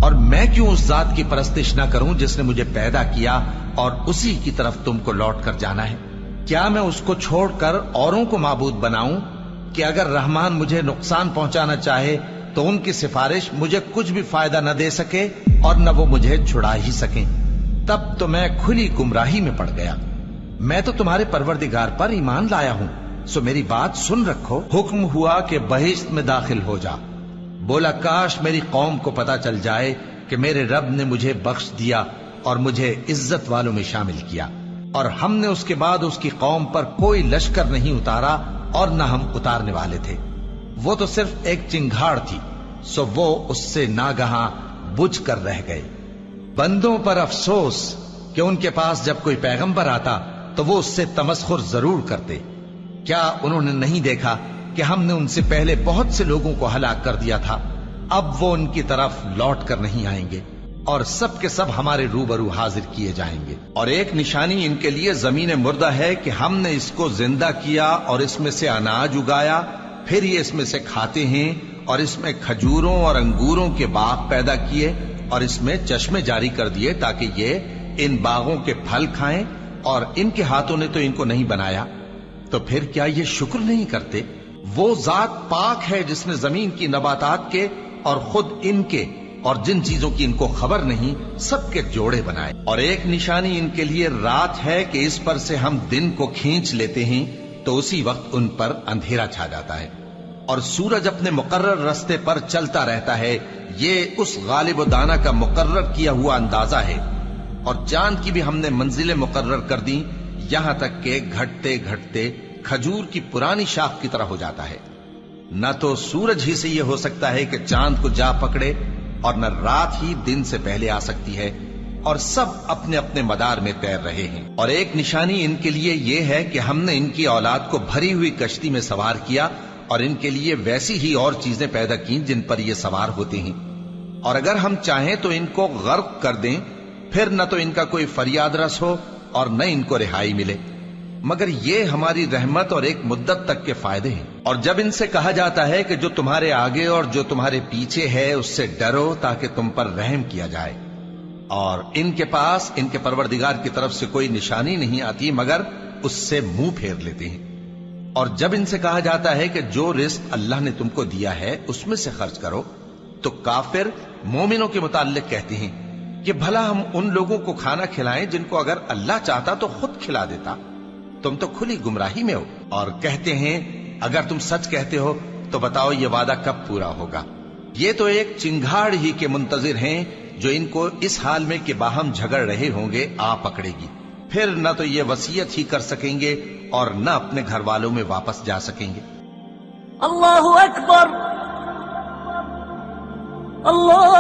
اور میں کیوں اس ذات کی پرستش نہ کروں جس نے مجھے پیدا کیا اور اسی کی طرف تم کو لوٹ کر جانا ہے؟ کیا میں اس کو چھوڑ کر اوروں کو معبود بناؤں کہ اگر رحمان مجھے نقصان پہنچانا چاہے تو ان کی سفارش مجھے کچھ بھی فائدہ نہ دے سکے اور نہ وہ مجھے چھڑا ہی سکیں؟ تب تو میں کھلی گمراہی میں پڑ گیا۔ میں تو تمہارے پروردگار پر ایمان لایا ہوں، سو میری بات سن رکھو۔ حکم ہوا کہ بہشت میں داخل ہو جا۔ بولا کاش میری قوم کو پتا چل جائے کہ میرے رب نے مجھے بخش دیا اور مجھے عزت والوں میں شامل کیا، اور ہم نے اس کے بعد اس کی قوم پر کوئی لشکر نہیں اتارا اور نہ ہم اتارنے والے تھے۔ وہ تو صرف ایک چنگھاڑ تھی، سو وہ اس سے ناگہاں بجھ کر رہ گئے۔ بندوں پر افسوس کہ ان کے پاس جب کوئی پیغمبر آتا تو وہ اس سے تمسخر ضرور کرتے۔ کیا انہوں نے نہیں دیکھا کہ ہم نے ان سے پہلے بہت سے لوگوں کو ہلاک کر دیا تھا؟ اب وہ ان کی طرف لوٹ کر نہیں آئیں گے اور سب کے سب ہمارے روبرو حاضر کیے جائیں گے۔ اور ایک نشانی ان کے لیے زمین مردہ ہے کہ ہم نے اس کو زندہ کیا اور اس میں سے اناج اگایا، پھر یہ اس میں سے کھاتے ہیں، اور اس میں کھجوروں اور انگوروں کے باغ پیدا کیے اور اس میں چشمے جاری کر دیے تاکہ یہ ان باغوں کے پھل کھائیں، اور ان کے ہاتھوں نے تو ان کو نہیں بنایا، تو پھر کیا یہ شکر نہیں کرتے؟ وہ ذات پاک ہے جس نے زمین کی نباتات کے اور خود ان کے اور جن چیزوں کی ان کو خبر نہیں سب کے جوڑے بنائے۔ اور ایک نشانی ان کے لیے رات ہے کہ اس پر سے ہم دن کو کھینچ لیتے ہیں تو اسی وقت ان پر اندھیرا چھا جاتا ہے، اور سورج اپنے مقرر رستے پر چلتا رہتا ہے۔ یہ اس غالب و دانا کا مقرر کیا ہوا اندازہ ہے۔ اور چاند کی بھی ہم نے منزلیں مقرر کر دی، یہاں تک کہ گھٹتے گھٹتے کھجور کی پرانی شاخ کی طرح ہو جاتا ہے۔ نہ تو سورج ہی سے یہ ہو سکتا ہے کہ چاند کو جا پکڑے، اور نہ رات ہی دن سے پہلے آ سکتی ہے، اور سب اپنے اپنے مدار میں تیر رہے ہیں۔ اور ایک نشانی ان کے لیے یہ ہے کہ ہم نے ان کی اولاد کو بھری ہوئی کشتی میں سوار کیا، اور ان کے لیے ویسی ہی اور چیزیں پیدا کی جن پر یہ سوار ہوتے ہیں، اور اگر ہم چاہیں تو ان کو غرق کر دیں، پھر نہ تو ان کا کوئی فریاد رس ہو اور نہ ان کو رہائی ملے، مگر یہ ہماری رحمت اور ایک مدت تک کے فائدے ہیں۔ اور جب ان سے کہا جاتا ہے کہ جو تمہارے آگے اور جو تمہارے پیچھے ہے اس سے ڈرو تاکہ تم پر رحم کیا جائے، اور ان کے پاس ان کے پروردگار کی طرف سے کوئی نشانی نہیں آتی مگر اس سے منہ پھیر لیتے ہیں۔ اور جب ان سے کہا جاتا ہے کہ جو رزق اللہ نے تم کو دیا ہے اس میں سے خرچ کرو، تو کافر مومنوں کے متعلق کہتے ہیں کہ بھلا ہم ان لوگوں کو کھانا کھلائیں جن کو اگر اللہ چاہتا تو خود کھلا دیتا، تم تو کھلی گمراہی میں ہو۔ اور کہتے ہیں اگر تم سچ کہتے ہو تو بتاؤ یہ وعدہ کب پورا ہوگا؟ یہ تو ایک چنگھاڑ ہی کے منتظر ہیں جو ان کو اس حال میں کہ باہم جھگڑ رہے ہوں گے آ پکڑے گی، پھر نہ تو یہ وصیت ہی کر سکیں گے اور نہ اپنے گھر والوں میں واپس جا سکیں گے۔ اللہ اکبر اللہ